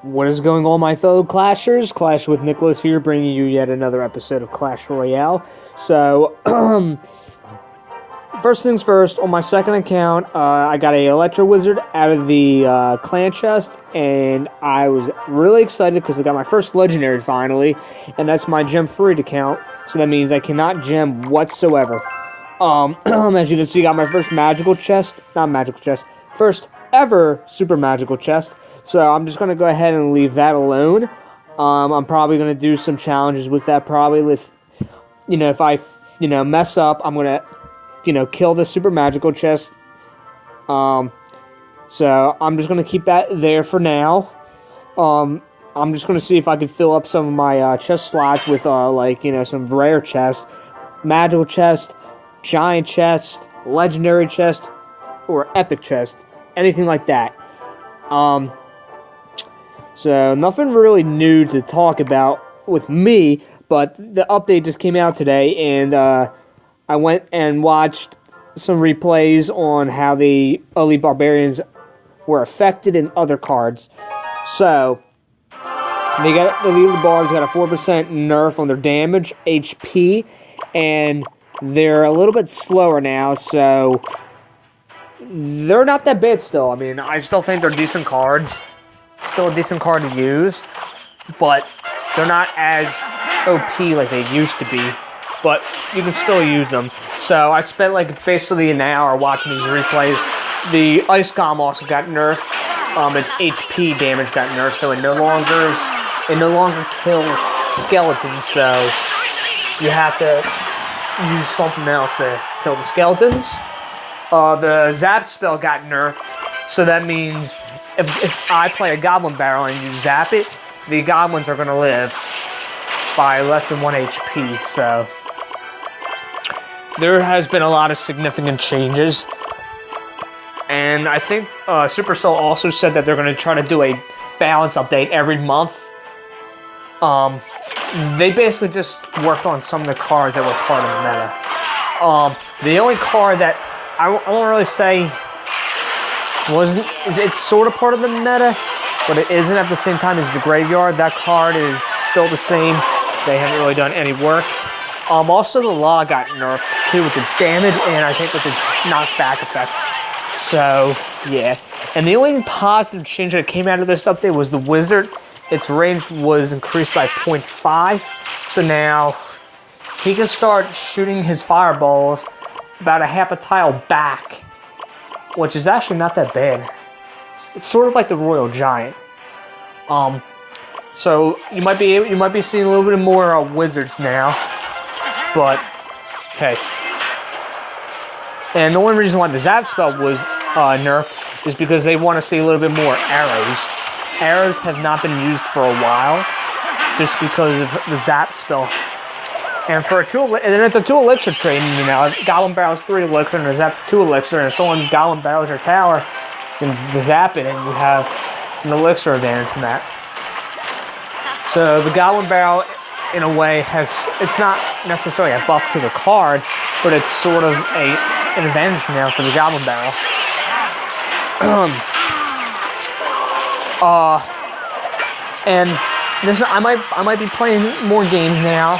What is going on, my fellow Clashers? Clash with Nicholas here, bringing you yet another episode of Clash Royale. So, first things first, on my second account, I got a Electro Wizard out of the clan chest, and I was really excited because I got my first Legendary finally, and that's my gem-free account, so that means I cannot gem whatsoever. As you can see, I got my first first ever Super Magical Chest. So I'm just going to go ahead and leave that alone. I'm probably going to do some challenges with that. Probably with, if I, mess up, I'm going to, kill the Super Magical Chest. So I'm just going to keep that there for now. I'm just going to see if I can fill up some of my chest slots with, some rare chests, magical chest, giant chest, legendary chest, or epic chest. Anything like that. So, nothing really new to talk about with me, but the update just came out today, and I went and watched some replays on how the Elite Barbarians were affected in other cards. So, the Elite Barbs got a 4% nerf on their damage, HP, and they're a little bit slower now, so they're not that bad still. I mean, I still think they're decent cards. Still a decent card to use, but they're not as OP like they used to be, but you can still use them. So I spent basically an hour watching these replays. The Ice Golem also got nerfed. Its HP damage got nerfed, so it no longer kills skeletons, so you have to use something else to kill the skeletons. The Zap spell got nerfed, so that means if I play a Goblin Barrel and you zap it, the Goblins are going to live by less than 1 HP, so there has been a lot of significant changes. And I think Supercell also said that they're going to try to do a balance update every month. They basically just worked on some of the cards that were part of the meta. The only card that I won't really say it's sort of part of the meta, but it isn't at the same time as the Graveyard. That card is still the same. They haven't really done any work. Also, the Law got nerfed too with its damage and I think with its knockback effect. So, yeah. And the only positive change that came out of this update was the Wizard. Its range was increased by 0.5. So now he can start shooting his fireballs about a half a tile back, which is actually not that bad. It's sort of like the Royal Giant. So you might be seeing a little bit more wizards now, but hey. And the only reason why the Zap spell was nerfed is because they want to see a little bit more arrows. Arrows have not been used for a while, just because of the Zap spell. And for it's a 2 elixir trade, Goblin Barrel's 3 elixir and the Zap's 2 elixir, and if someone Goblin Barrels your tower, then zap it and you have an elixir advantage from that. So the Goblin Barrel, in a way, it's not necessarily a buff to the card, but it's sort of an advantage now for the Goblin Barrel. And I might be playing more games now,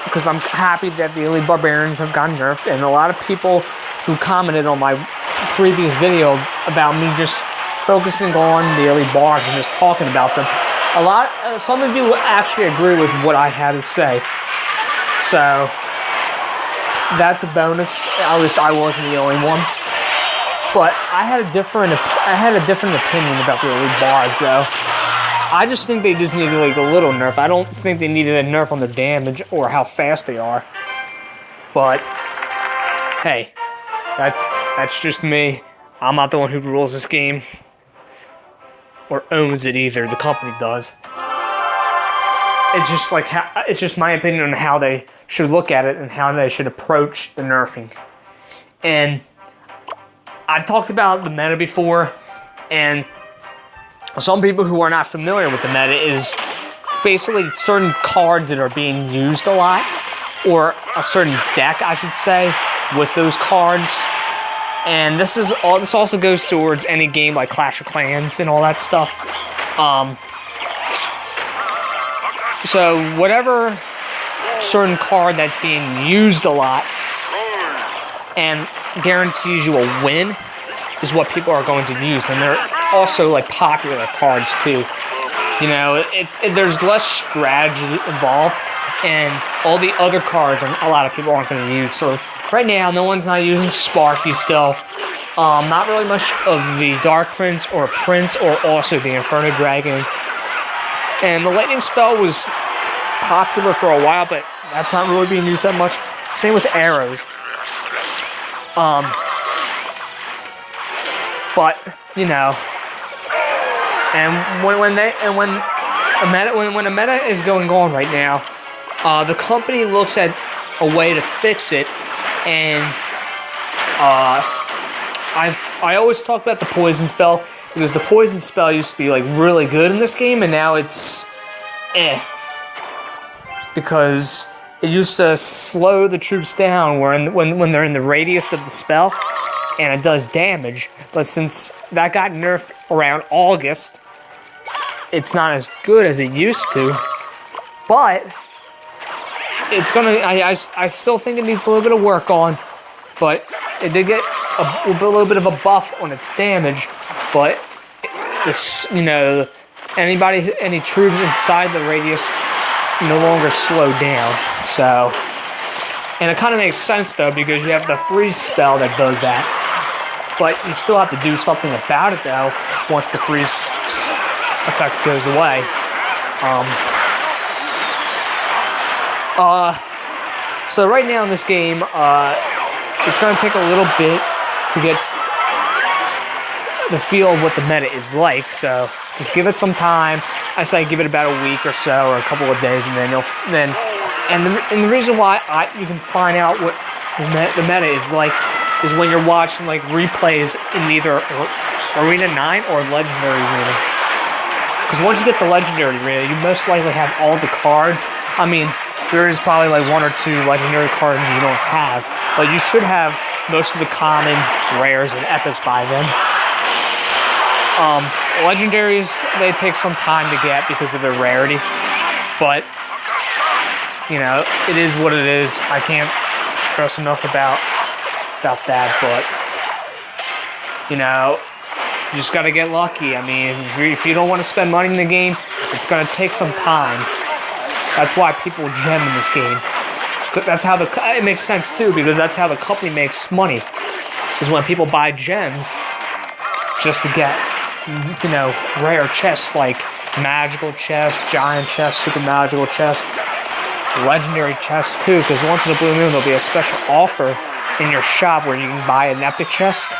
because I'm happy that the Elite Barbarians have gotten nerfed, and a lot of people who commented on my previous video about me just focusing on the Elite Barbs and just talking about them, some of you actually agree with what I had to say. So that's a bonus. At least I wasn't the only one. But I had a different opinion about the Elite Barbs, though. I just think they just needed a little nerf. I don't think they needed a nerf on their damage or how fast they are. But hey, that's just me. I'm not the one who rules this game or owns it either. The company does. It's just my opinion on how they should look at it and how they should approach the nerfing. And I've talked about the meta before, and some people who are not familiar with the meta is basically certain cards that are being used a lot, or a certain deck, I should say, with those cards. And this also goes towards any game like Clash of Clans and all that stuff. So whatever certain card that's being used a lot and guarantees you a win is what people are going to use, and they're also like popular cards too. You know, there's less strategy involved, and all the other cards a lot of people aren't going to use. So right now, no one's not using Sparky still. Not really much of the Dark Prince or also the Inferno Dragon. And the Lightning Spell was popular for a while, but that's not really being used that much. Same with arrows. But you know, and when a meta is going on right now, the company looks at a way to fix it, and I always talk about the poison spell, because the poison spell used to be like really good in this game, and now it's because it used to slow the troops down when they're in the radius of the spell, and it does damage. But since that got nerfed around August, it's not as good as it used to. But it's gonna. I still think it needs a little bit of work on, but it did get a little bit of a buff on its damage. But this, you know, any troops inside the radius no longer slow down. So, and it kind of makes sense though, because you have the freeze spell that does that. But you still have to do something about it though once the freeze effect goes away. So right now in this game, it's going to take a little bit to get the feel of what the meta is like. So just give it some time. I say give it about a week or so, or a couple of days, and then and the reason why you can find out what the meta is like is when you're watching like replays in either Arena 9 or Legendary Arena. Because once you get the Legendary Arena, you most likely have all the cards. I mean, there is probably like one or two Legendary cards you don't have, but you should have most of the commons, rares, and epics by then. Legendaries, they take some time to get because of their rarity, but you know, it is what it is. I can't stress enough about that, but you know, you just gotta get lucky. I mean, if you don't want to spend money in the game, it's gonna take some time. That's why people gem in this game. That's how it makes sense too, because that's how the company makes money. Is when people buy gems just to get, you know, rare chests like magical chest, giant chest, super magical chest, legendary chest too. Because once in a blue moon, there'll be a special offer in your shop where you can buy an epic chest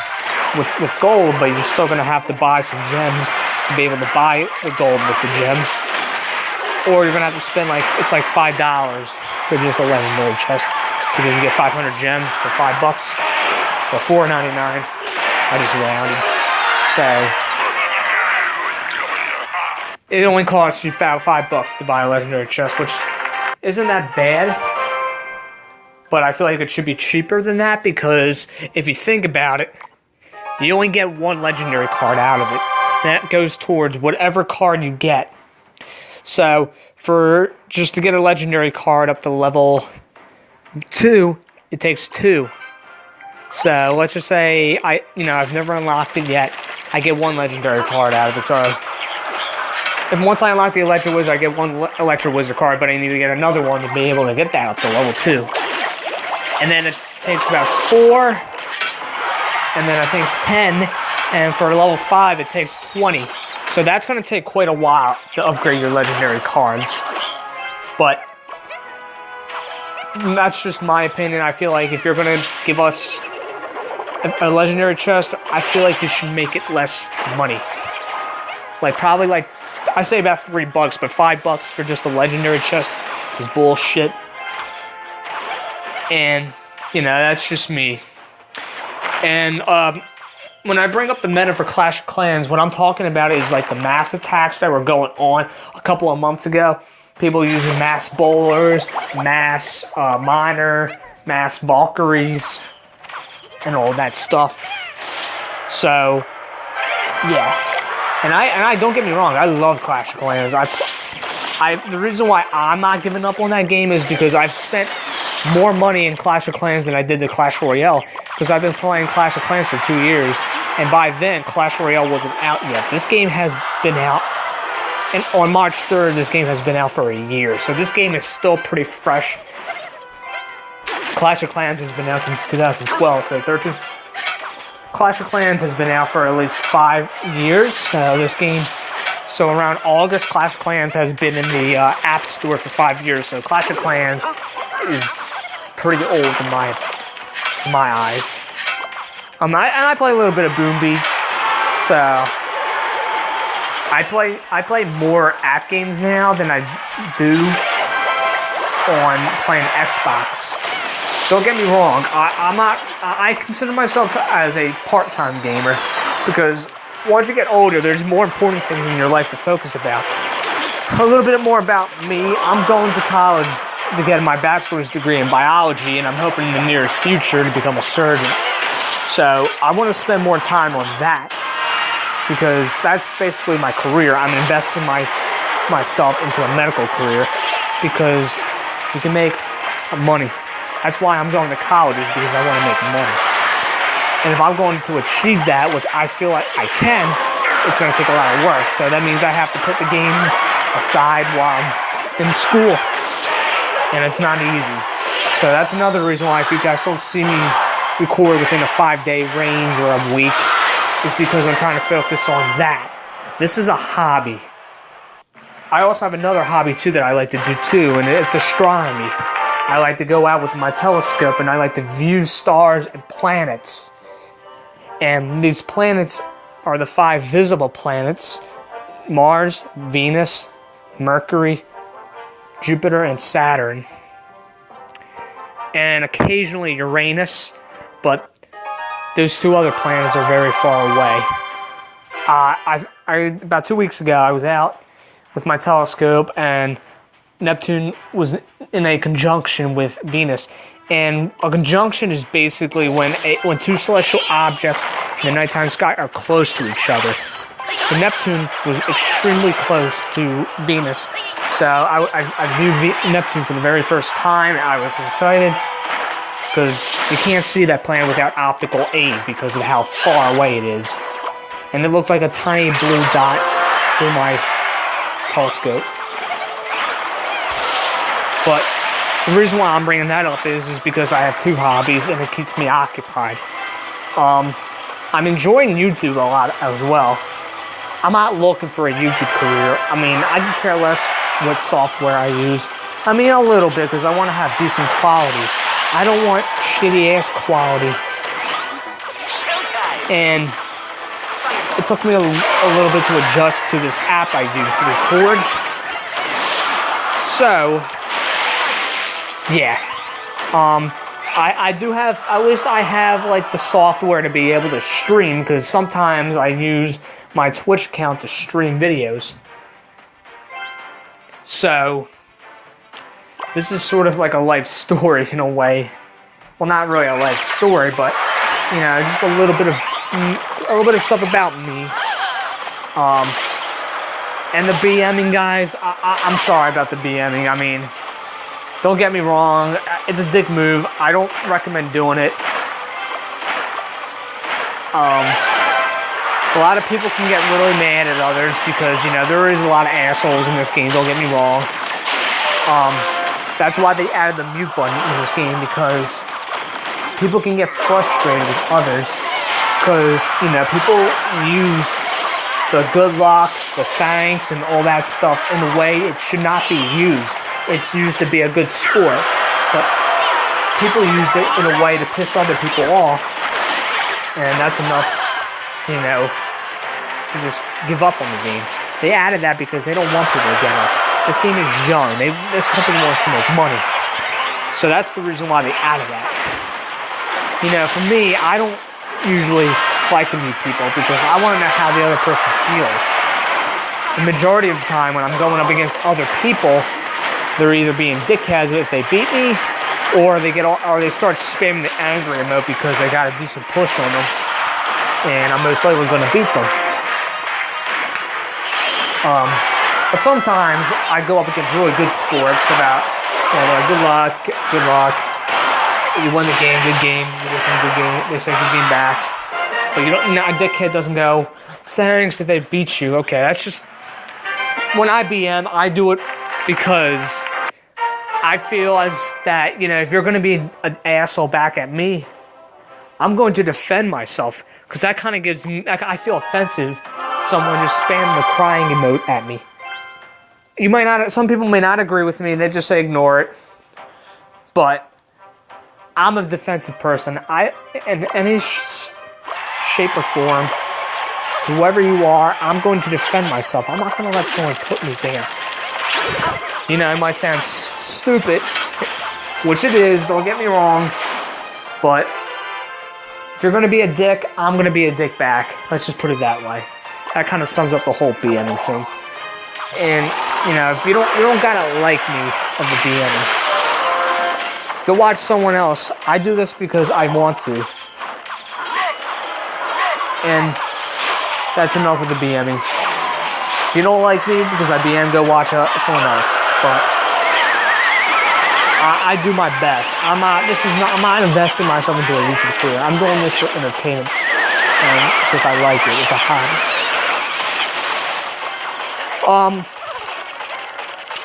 with gold, but you're still gonna have to buy some gems to be able to buy the gold with the gems. Or you're gonna have to spend it's like $5 for just a legendary chest, because you get 500 gems for $5 or $4.99. I just rounded. So it only costs you about $5 to buy a legendary chest, which isn't that bad. But I feel like it should be cheaper than that, because if you think about it, you only get one legendary card out of it. That goes towards whatever card you get. So, just to get a legendary card up to level 2, it takes 2. So, let's just say, I've never unlocked it yet. I get one legendary card out of it. So, once I unlock the Electro Wizard, I get one Electro Wizard card, but I need to get another one to be able to get that up to level 2. And then it takes about 4, and then I think 10, and for level 5, it takes 20. So that's going to take quite a while to upgrade your legendary cards. But that's just my opinion. I feel like if you're going to give us a legendary chest, I feel like you should make it less money. Probably I say about $3, but $5 for just a legendary chest is bullshit. And, that's just me. And, when I bring up the meta for Clash of Clans, what I'm talking about is the mass attacks that were going on a couple of months ago. People using mass bowlers, mass miner, mass Valkyries, and all that stuff. So, yeah. And I don't get me wrong, I love Clash of Clans. The reason why I'm not giving up on that game is because I've spent more money in Clash of Clans than I did the Clash Royale, because I've been playing Clash of Clans for 2 years, and by then Clash Royale wasn't out yet. This game has been out, and on March 3rd, this game has been out for a year, so this game is still pretty fresh. Clash of Clans has been out since 2012, so 13. Clash of Clans has been out for at least 5 years, so around August, Clash of Clans has been in the App Store for 5 years, so Clash of Clans is pretty old in my eyes. I play a little bit of Boom Beach, so I play more app games now than I do on playing Xbox. Don't get me wrong, I consider myself as a part-time gamer, because once you get older, there's more important things in your life to focus about. A little bit more about me. I'm going to college to get my bachelor's degree in biology, and I'm hoping in the nearest future to become a surgeon. So I want to spend more time on that, because that's basically my career. I'm investing myself into a medical career, because you can make money. That's why I'm going to college, is because I want to make money. And if I'm going to achieve that, which I feel like I can, it's going to take a lot of work. So that means I have to put the games aside while I'm in school. And it's not easy. So that's another reason why, if you guys don't see me record within a 5-day range or a week, is because I'm trying to focus on that. This is a hobby. I also have another hobby too that I like to do too, and it's astronomy. I like to go out with my telescope and I like to view stars and planets. And these planets are the 5 visible planets: Mars, Venus, Mercury, Jupiter, and Saturn. And occasionally Uranus, but those 2 other planets are very far away. About 2 weeks ago, I was out with my telescope, and Neptune was in a conjunction with Venus. And a conjunction is basically when 2 celestial objects in the nighttime sky are close to each other. So Neptune was extremely close to Venus. So I viewed Neptune for the very first time. I was excited, because you can't see that planet without optical aid because of how far away it is. And it looked like a tiny blue dot through my telescope. But the reason why I'm bringing that up is because I have 2 hobbies and it keeps me occupied. I'm enjoying YouTube a lot as well. I'm not looking for a YouTube career. I mean, I can care less what software I use. I mean, a little bit, because I want to have decent quality. I don't want shitty ass quality. And it took me a little bit to adjust to this app I use to record. So yeah, I do have, at least I have like the software to be able to stream, because sometimes I use my Twitch account to stream videos. So this is sort of like a life story in a way. Well, not really a life story, but you know, just a little bit of stuff about me. And the BMing, guys, I'm sorry about the BMing. I mean, don't get me wrong, it's a dick move. I don't recommend doing it. A lot of people can get really mad at others because, you know, there is a lot of assholes in this game, don't get me wrong. That's why they added the mute button in this game, because people can get frustrated with others. Because, you know, people use the good luck, the thanks, and all that stuff in a way it should not be used. It's used to be a good sport, but people use it in a way to piss other people off, and that's enough to, you know, to just give up on the game. They added that because they don't want people to get up. This game is young. This company wants to make money. So that's the reason why they added that. You know, for me, I don't usually like to meet people because I want to know how the other person feels. The majority of the time when I'm going up against other people, they're either being dickheads if they beat me, or they start spamming the angry emote because they got a decent push on them, and I'm most likely going to beat them. But sometimes I go up against really good sports about, good luck, good luck. You won the game, good game. You listen, good game. They say good game back. But you don't. A dickhead doesn't go, thanks if they beat you. Okay, that's just. When I BM, I do it because I feel as that, if you're going to be an asshole back at me, I'm going to defend myself. Because that kind of gives me, I feel offensive if someone just spam the crying emote at me. Some people may not agree with me, and they just say ignore it. But I'm a defensive person. In any shape or form, whoever you are, I'm going to defend myself. I'm not going to let someone put me down. It might sound stupid, which it is, don't get me wrong, but if you're going to be a dick, I'm going to be a dick back. Let's just put it that way. That kind of sums up the whole BMing thing. And, if you don't gotta like me of the BMing. Go watch someone else. I do this because I want to. And that's enough with the BMing. If you don't like me because I BM, go watch someone else. But I do my best. I'm not investing myself into a YouTube career. I'm doing this for entertainment and because I like it. It's a hobby.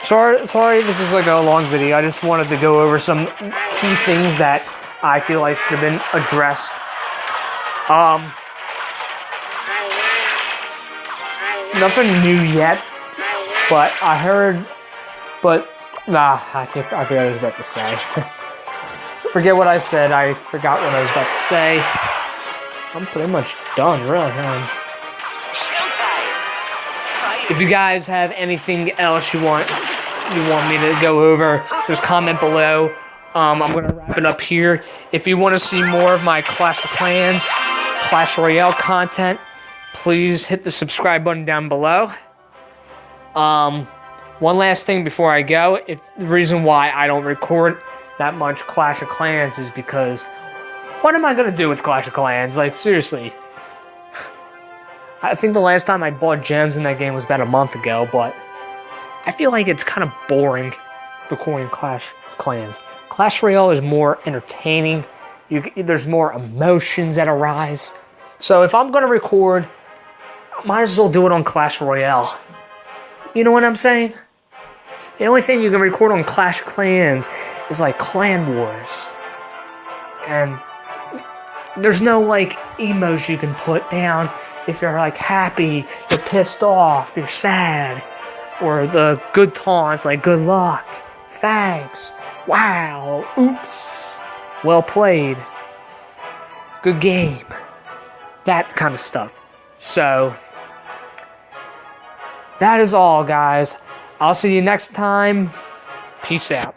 Sorry, this is like a long video. I just wanted to go over some key things that I feel like should have been addressed. Nothing new yet, but I heard, I forgot what I was about to say. Forget what I said, I forgot what I was about to say. I'm pretty much done, really. If you guys have anything else you want me to go over, just comment below. I'm going to wrap it up here. If you want to see more of my Clash of Clans, Clash Royale content, please hit the subscribe button down below. One last thing before I go. The reason why I don't record that much Clash of Clans is because what am I going to do with Clash of Clans? Like, seriously. I think the last time I bought gems in that game was about a month ago, but I feel like it's kind of boring recording Clash of Clans. Clash Royale is more entertaining. There's more emotions that arise. So if I'm going to record, I might as well do it on Clash Royale. You know what I'm saying? The only thing you can record on Clash of Clans is like Clan Wars. And there's no like emoji you can put down if you're like happy, you're pissed off, you're sad. Or the good taunts like good luck, thanks, wow, oops, well played, good game. That kind of stuff. So, that is all, guys. I'll see you next time. Peace out.